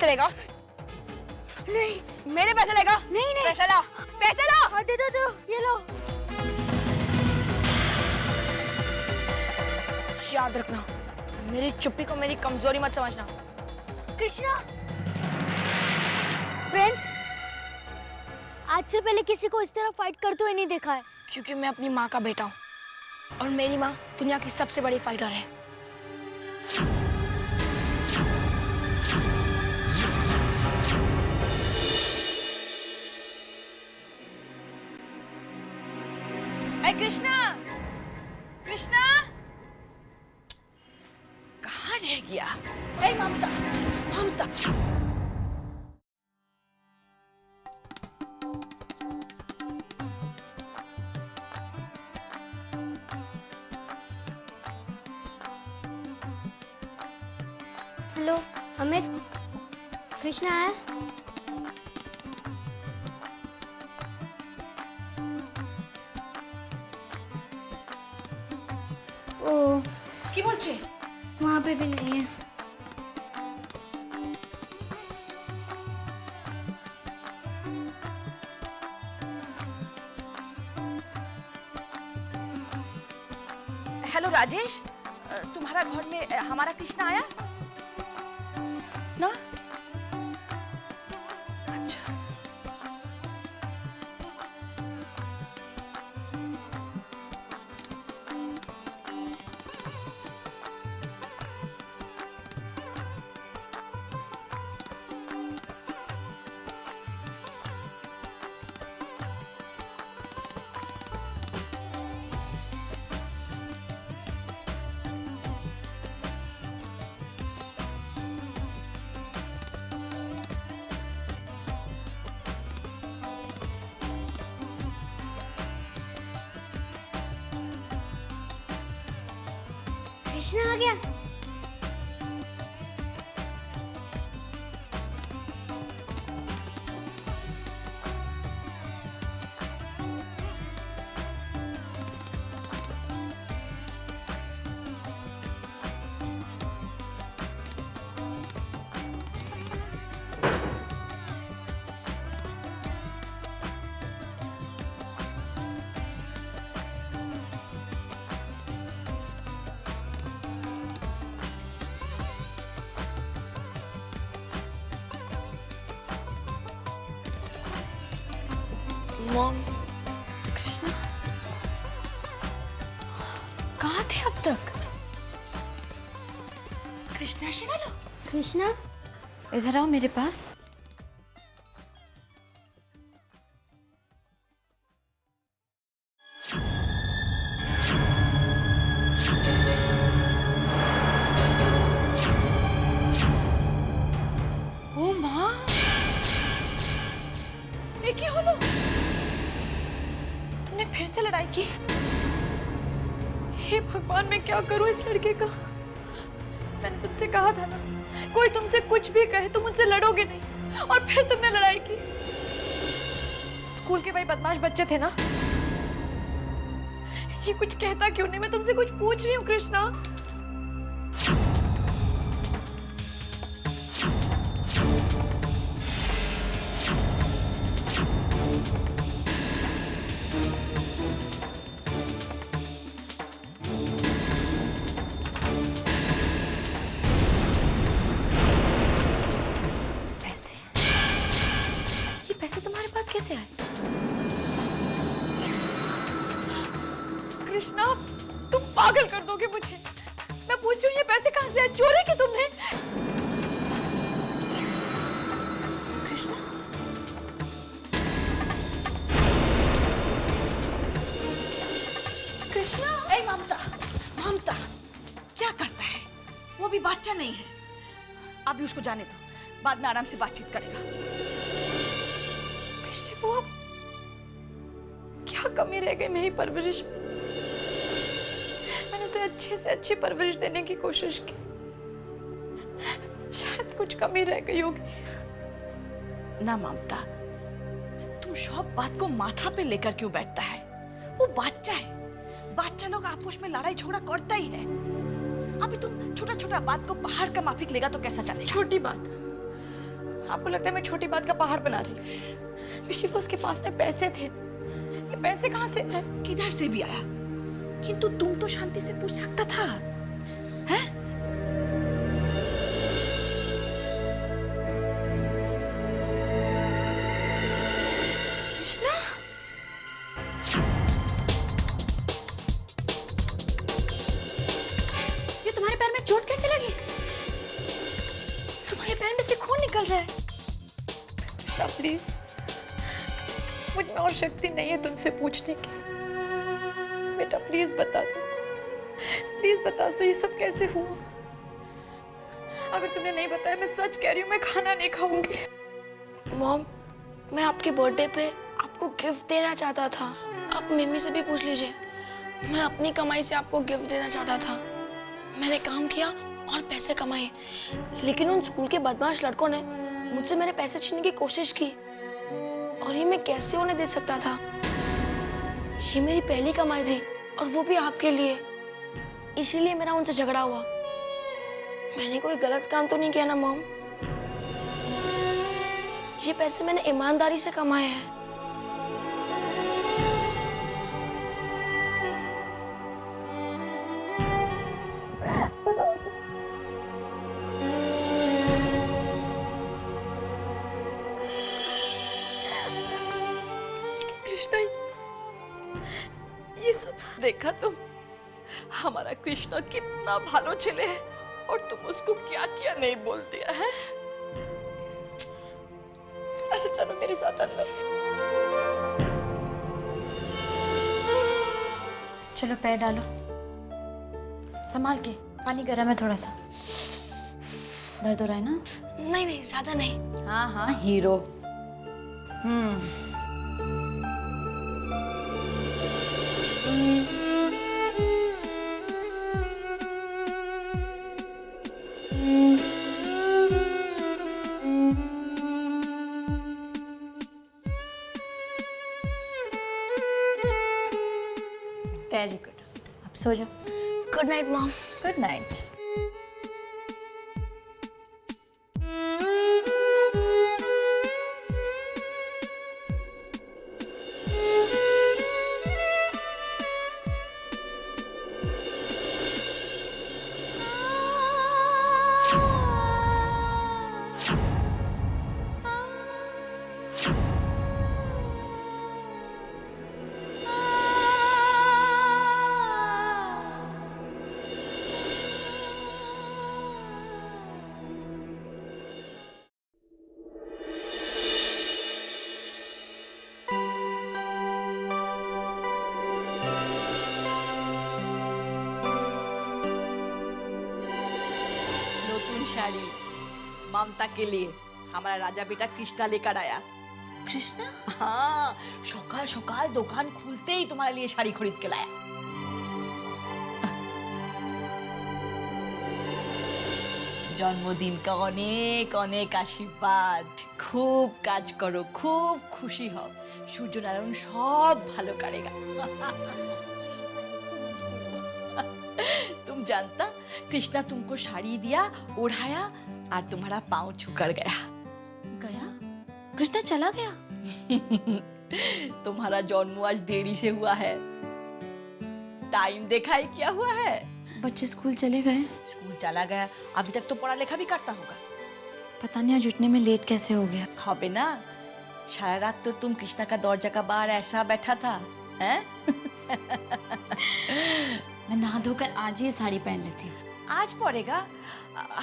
लेगा? नहीं मेरे पैसे लेगा? नहीं नहीं पैसे ला, पैसे ला। हाँ, दे दो, ये लो। याद रखना, मेरी चुप्पी को मेरी कमजोरी मत समझना। कृष्णा, फ्रेंड्स, आज से पहले किसी को इस तरह फाइट करते हुए नहीं देखा है। क्योंकि मैं अपनी माँ का बेटा हूँ और मेरी माँ दुनिया की सबसे बड़ी फाइटर है। कृष्णा, कृष्णा कहाँ रह गया? ए ममता, ममता। हेलो अमित, कृष्णा है? ओ, কি বলছে? वहाँ पे भी नहीं है। हेलो राजेश, तुम्हारा घर में हमारा कृष्णा आया ना? अच्छा। कृष्णा आ गया। मॉम, कृष्णा कहाँ थे अब तक? कृष्णा से लो। कृष्णा, इधर आओ मेरे पास। ओ माँ, ये क्या होलो? तुमने फिर से लड़ाई की? हे भगवान, मैं क्या करूं इस लड़के का? मैंने तुमसे कहा था ना, कोई तुमसे कुछ भी कहे तुम मुझसे लड़ोगे नहीं, और फिर तुमने लड़ाई की। स्कूल के भाई बदमाश बच्चे थे ना? ये कुछ कहता क्यों नहीं? मैं तुमसे कुछ पूछ रही हूँ कृष्णा। पैसे तुम्हारे पास कैसे आए? कृष्णा, तुम पागल कर दोगे मुझे। मैं पूछ रही हूँ ये पैसे कहाँ से आए? चोरी की तुमने? कृष्णा, कृष्णा, ए ममता, ममता क्या करता है? वो भी बच्चा नहीं है। अभी उसको जाने दो, बाद में आराम से बातचीत करेगा। बुआ, क्या कमी रह गई मेरी परवरिश में? मैंने उसे अच्छे से अच्छी परवरिश देने की कोशिश की, शायद कुछ कमी रह गई होगी। ना ममता, तुम सब बात को माथा पे लेकर क्यों बैठता है? वो बच्चा है, बच्चा लोग आपस में लड़ाई झगड़ा करता ही है। अभी तुम छोटा छोटा बात को पहाड़ का माफिक लेगा तो कैसा चलेगा? छोटी बात, आपको लगता है मैं छोटी बात का पहाड़ बना रही? विशिका, उसके पास में पैसे थे। ये पैसे कहाँ से आए? किधर से भी आया? किंतु तुम तो शांति से पूछ सकता था, हैं? कृष्णा, ये तुम्हारे पैर में चोट कैसे लगी? तुम्हारे पैर में से खून निकल रहा है। कृष्णा प्लीज, मुझ में और शक्ति नहीं है तुमसे पूछने की। बेटा प्लीज बता दो, प्लीज बता दो ये सब कैसे हुआ। अगर तुमने नहीं बताया, मैं सच कह रही हूँ, मैं खाना नहीं खाऊंगी। मॉम, मैं आपके बर्थडे पे आपको गिफ्ट देना चाहता था। आप मम्मी से भी पूछ लीजिए। मैं अपनी कमाई से आपको गिफ्ट देना चाहता था। मैंने काम किया और पैसे कमाए, लेकिन उन स्कूल के बदमाश लड़कों ने मुझसे मेरे पैसे छीनने की कोशिश की, और ये मैं कैसे उन्हें दे सकता था? ये मेरी पहली कमाई थी, और वो भी आपके लिए। इसीलिए मेरा उनसे झगड़ा हुआ। मैंने कोई गलत काम तो नहीं किया ना मॉम? ये पैसे मैंने ईमानदारी से कमाए हैं। कृष्णा, ये सब देखा तुम? हमारा कृष्णा कितना भालो चले है, और तुम उसको क्या क्या नहीं बोल दिया है। अच्छा चलो मेरे साथ अंदर। चलो पैर डालो, संभाल के, पानी गर्म है थोड़ा सा। दर्द हो रहा है ना? नहीं नहीं, ज्यादा नहीं। हाँ हाँ हीरो। वेरी गुड, अब सो जाओ। Good night mom. Good night. शाड़ी ममता के लिए हमारा राजा बेटा कृष्णा लेकर आया। कृष्णा? हाँ, सकाल सकाल दुकान खुलते ही तुम्हारे लिए शाड़ी खरीद के लाया। जन्मदिन का अनेक अनेक आशीर्वाद। खूब काज करो, खूब खुशी हो, सूर्य नारायण सब भालो करेगा। तुम जानता, कृष्णा तुमको साड़ी दिया, ओढ़ाया और तुम्हारा पाँव छूकर गया। गया? कृष्णा चला गया? तुम्हारा जन्म आज देरी से हुआ है। टाइम देखा है क्या हुआ है? बच्चे स्कूल चले गए? स्कूल चला गया, अभी तक तो पढ़ा लिखा भी करता होगा। पता नहीं आज उठने में लेट कैसे हो गया। हबे ना, सारा रात तो तुम कृष्णा का दरवाजा का बाहर ऐसा बैठा था, हैं? मैं नहा धोकर आज ही साड़ी पहन लेती हूँ। आज पड़ेगा?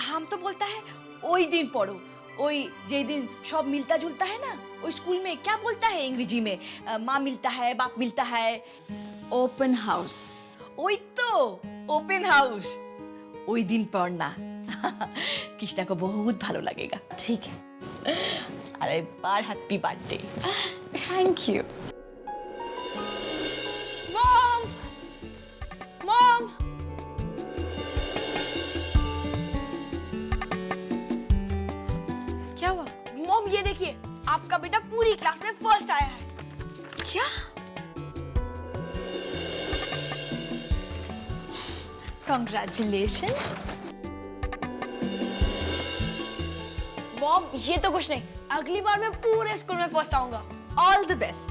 हम तो बोलता है वही दिन पढ़ो, वही जे दिन सब मिलता जुलता है ना। वो स्कूल में क्या बोलता है अंग्रेजी में? माँ मिलता है, बाप मिलता है। Open house. वही तो, ओपन हाउस। वही दिन पढ़ना। कृष्णा को बहुत भालो लगेगा। ठीक है। अरे बार happy birthday. Thank you. Mom, mom, क्या हुआ? मॉम ये देखिए, आपका बेटा पूरी क्लास में फर्स्ट आया है। क्या? Congratulations. मॉम ये तो कुछ नहीं, अगली बार मैं पूरे स्कूल में फर्स्ट आऊंगा। All the best.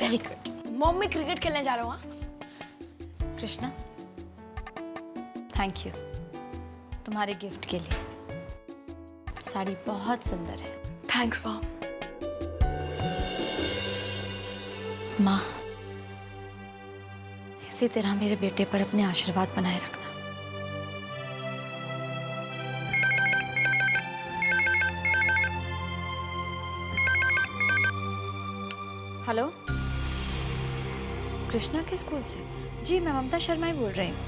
Very good. Mom मैं क्रिकेट खेलने जा रहा हूँ। कृष्णा, थैंक यू तुम्हारे गिफ्ट के लिए। साड़ी बहुत सुंदर है। Thanks mom. माँ, इसी तरह मेरे बेटे पर अपने आशीर्वाद बनाए रखना। हेलो, कृष्णा के स्कूल से? जी, मैं ममता शर्मा ही बोल रही हूँ।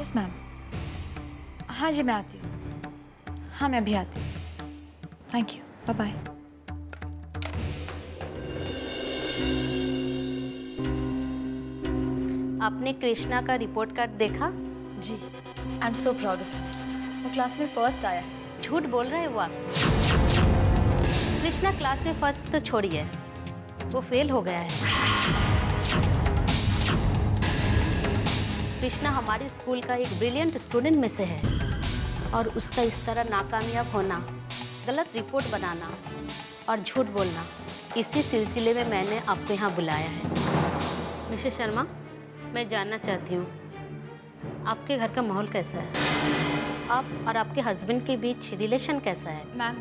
Yes ma'am. हाँ जी, मैं आती हूँ। हाँ, मैं अभी आती हूँ। Thank you, bye bye. आपने कृष्णा का रिपोर्ट कार्ड देखा? जी, I am so proud of him. वो क्लास में फर्स्ट आया है। झूठ बोल रहे हैं वो आपसे। कृष्णा क्लास में फर्स्ट तो छोड़िए, वो फेल हो गया है। कृष्णा हमारे स्कूल का एक ब्रिलियंट स्टूडेंट में से है और उसका इस तरह नाकामयाब होना, गलत रिपोर्ट बनाना और झूठ बोलना, इसी सिलसिले में मैंने आपको यहाँ बुलाया है। मिसेस शर्मा, मैं जानना चाहती हूँ आपके घर का माहौल कैसा है? आप और आपके हस्बैंड के बीच रिलेशन कैसा है? मैम,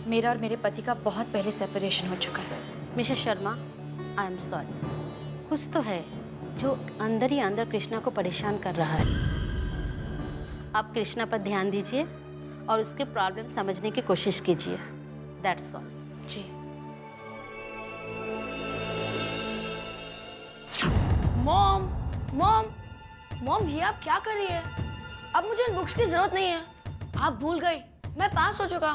मेरा और मेरे पति का बहुत पहले सेपरेशन हो चुका है। Mrs Sharma, I am sorry. कुछ तो है जो अंदर ही अंदर कृष्णा को परेशान कर रहा है। आप कृष्णा पर ध्यान दीजिए और उसके प्रॉब्लम समझने की कोशिश कीजिए। That's all. जी। मॉम मॉम मॉम ये आप क्या कर रही है? अब मुझे इन बुक्स की जरूरत नहीं है। आप भूल गई, मैं पास हो चुका।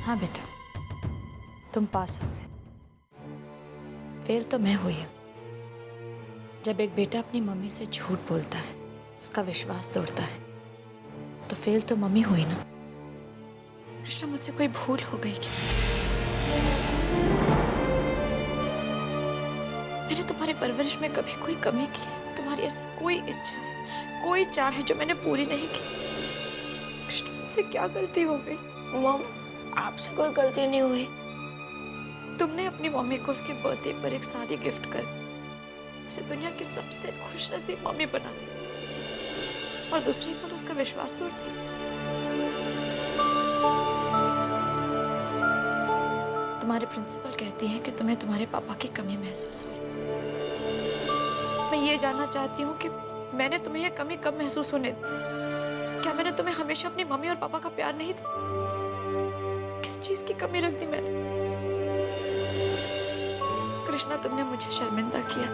हाँ बेटा, तुम पास हो गए। फेल तो मैं हुई हूँ। जब एक बेटा अपनी मम्मी से झूठ बोलता है, उसका विश्वास तोड़ता है, तो फेल तो मम्मी हुई ना। कृष्णा, मुझसे कोई भूल हो गई क्या? मैंने तुम्हारी परवरिश में कभी कोई कमी की है? तुम्हारी ऐसी कोई इच्छा है, कोई चाह है जो मैंने पूरी नहीं की? कृष्णा, मुझसे क्या गलती हो गई? मॉम आपसे कोई गलती नहीं हुई। तुमने अपनी मम्मी को उसके बर्थडे पर एक साड़ी गिफ्ट कर उसे दुनिया की सबसे खुशनसीब मम्मी बना दी और दूसरे पर उसका विश्वास तोड़ दिया। तुम्हारे प्रिंसिपल कहती हैं कि तुम्हें तुम्हारे पापा की कमी महसूस हो रही। मैं ये जानना चाहती हूँ कि मैंने तुम्हें यह कमी कब महसूस होने दी? क्या मैंने तुम्हें हमेशा अपनी मम्मी और पापा का प्यार नहीं दिया? किस चीज की कमी रख दी मैंने? कृष्णा, तुमने मुझे शर्मिंदा किया।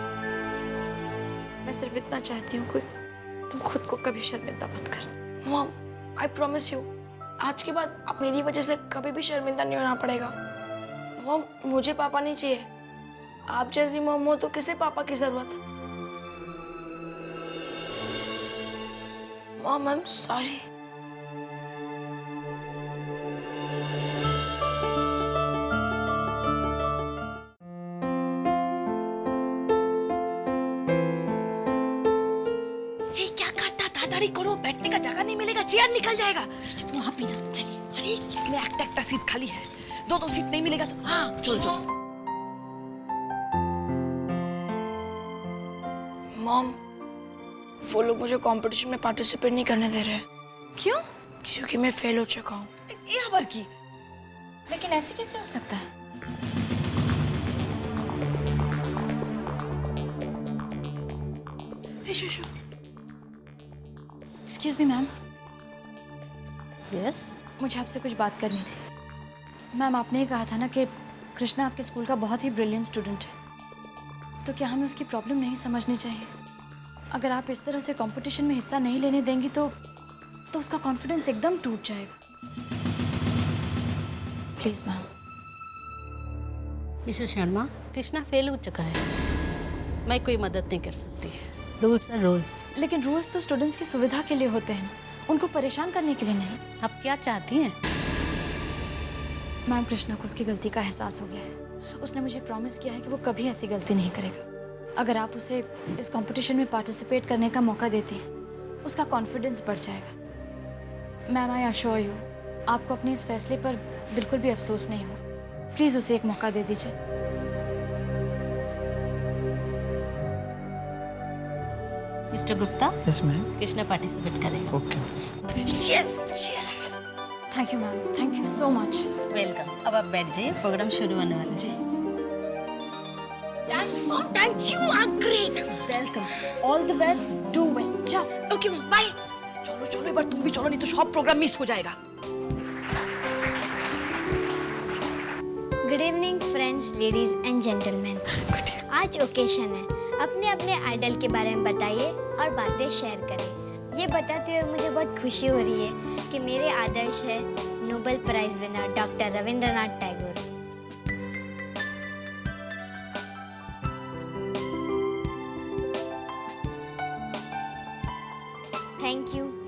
मैं सिर्फ इतना चाहती हूँ कि तुम खुद को कभी शर्मिंदा मत कर। मॉम आई प्रॉमिस यू, आज के बाद आप मेरी वजह से कभी भी शर्मिंदा नहीं होना पड़ेगा। मॉम मुझे पापा नहीं चाहिए। आप जैसी मॉम हो तो किसे पापा की जरूरत है? Mom I am sorry. क्या करता? ताड़ाताड़ी करो, बैठने का जगह नहीं मिलेगा, चेयर निकल जाएगा। वहाँ पीना, चलिए। अरे इसमें एक सीट खाली है, दो सीट नहीं मिलेगा तो हाँ चलो चलो। मॉम वो लोग मुझे कंपटीशन में पार्टिसिपेट नहीं करने दे रहे हैं। क्यों? क्योंकि मैं फेल हो चुका हूँ। ये खबर की? लेकिन ऐसे कैसे हो सकता है? Excuse me ma'am. यस, मुझे आपसे कुछ बात करनी थी। मैम, आपने ही कहा था ना कि कृष्णा आपके स्कूल का बहुत ही ब्रिलियंट स्टूडेंट है, तो क्या हमें उसकी प्रॉब्लम नहीं समझनी चाहिए? अगर आप इस तरह से कंपटीशन में हिस्सा नहीं लेने देंगी तो उसका कॉन्फिडेंस एकदम टूट जाएगा। Please ma'am. Mrs Sharma, Krishna fail हो चुका है, मैं कोई मदद नहीं कर सकती। Rules are rules. लेकिन रूल्स तो स्टूडेंट्स की सुविधा के लिए होते हैं ना, उनको परेशान करने के लिए नहीं। आप क्या चाहती हैं? मैम, कृष्णा को उसकी गलती का एहसास हो गया है। उसने मुझे प्रॉमिस किया है कि वो कभी ऐसी गलती नहीं करेगा। अगर आप उसे इस कंपटीशन में पार्टिसिपेट करने का मौका देती हैं, उसका कॉन्फिडेंस बढ़ जाएगा। मैम, आई अश्योर यू, आपको अपने इस फैसले पर बिल्कुल भी अफसोस नहीं होगा। प्लीज़ उसे एक मौका दे दीजिए। Mister Gupta, yes ma'am. Krishna participate करेगा। Okay. Yes yes. Thank you ma'am, thank you so much. Welcome. अब आप बैठ जाइए, प्रोग्राम शुरू होने वाला है। जी, thanks mom, thanks, you are great. Welcome, all the best, do well. जाओ। Okay mom, bye. चलो चलो एक बार तुम भी चलो, नहीं तो सब प्रोग्राम मिस हो जाएगा। Good evening friends, ladies and gentleman. आज ओकेशन है, अपने अपने आइडल के बारे में बताइए और बातें शेयर करें। ये बताते हुए मुझे बहुत खुशी हो रही है कि मेरे आदर्श है Nobel prize winner doctor Rabindranath Tagore.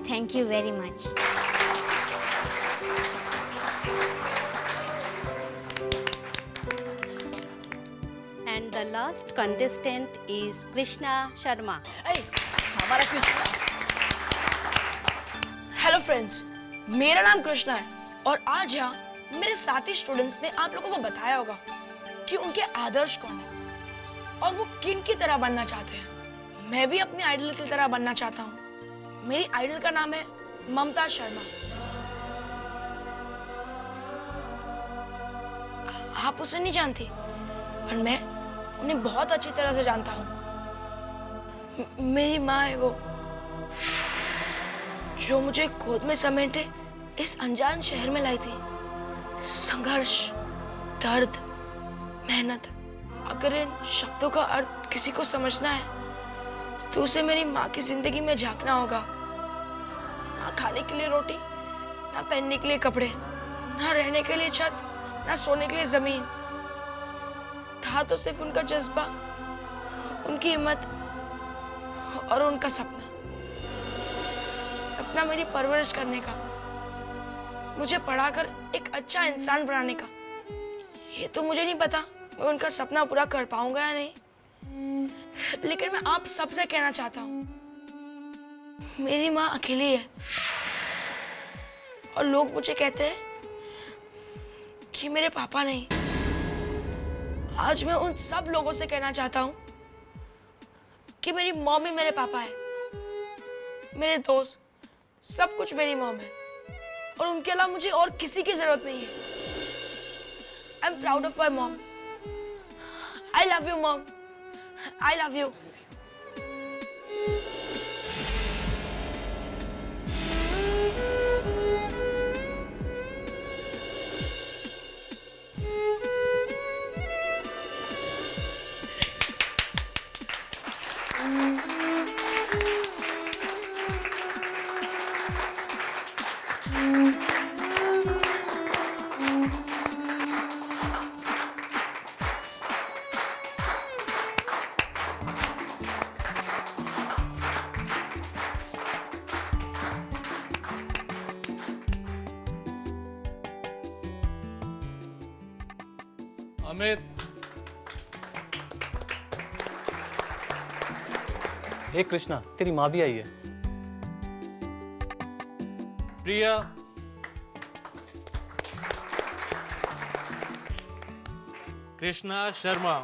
Thank you very much. And the last contestant is Krishna Sharma. हमारा कृष्णा। हेलो फ्रेंड्स, मेरा नाम कृष्णा है और आज यहाँ मेरे साथी स्टूडेंट्स ने आप लोगों को बताया होगा कि उनके आदर्श कौन है और वो किन की तरह बनना चाहते हैं। मैं भी अपने आइडल की तरह बनना चाहता हूँ। मेरी आइडल का नाम है ममता शर्मा। आप उसे नहीं जानती, पर मैं उन्हें बहुत अच्छी तरह से जानता हूँ। मेरी माँ है वो, जो मुझे गोद में समेटे इस अनजान शहर में लाई थी। संघर्ष, दर्द, मेहनत, अगर इन शब्दों का अर्थ किसी को समझना है तो उसे मेरी माँ की जिंदगी में झांकना होगा। ना खाने के लिए रोटी, ना पहनने के लिए कपड़े, ना रहने के लिए छत, ना सोने के लिए जमीन। था तो सिर्फ उनका जज्बा, उनकी हिम्मत और उनका सपना। सपना मेरी परवरिश करने का, मुझे पढ़ाकर एक अच्छा इंसान बनाने का। ये तो मुझे नहीं पता मैं उनका सपना पूरा कर पाऊंगा या नहीं, लेकिन मैं आप सबसे कहना चाहता हूँ, मेरी माँ अकेली है और लोग मुझे कहते हैं कि मेरे पापा नहीं। आज मैं उन सब लोगों से कहना चाहता हूँ कि मेरी मॉम ही मेरे पापा है, मेरे दोस्त, सब कुछ मेरी मॉम है और उनके अलावा मुझे और किसी की जरूरत नहीं है। I am proud of my mom. I love you mom, I love you. Amit, hey Krishna, तेरी माँ भी आई है। प्रिया, कृष्णा शर्मा।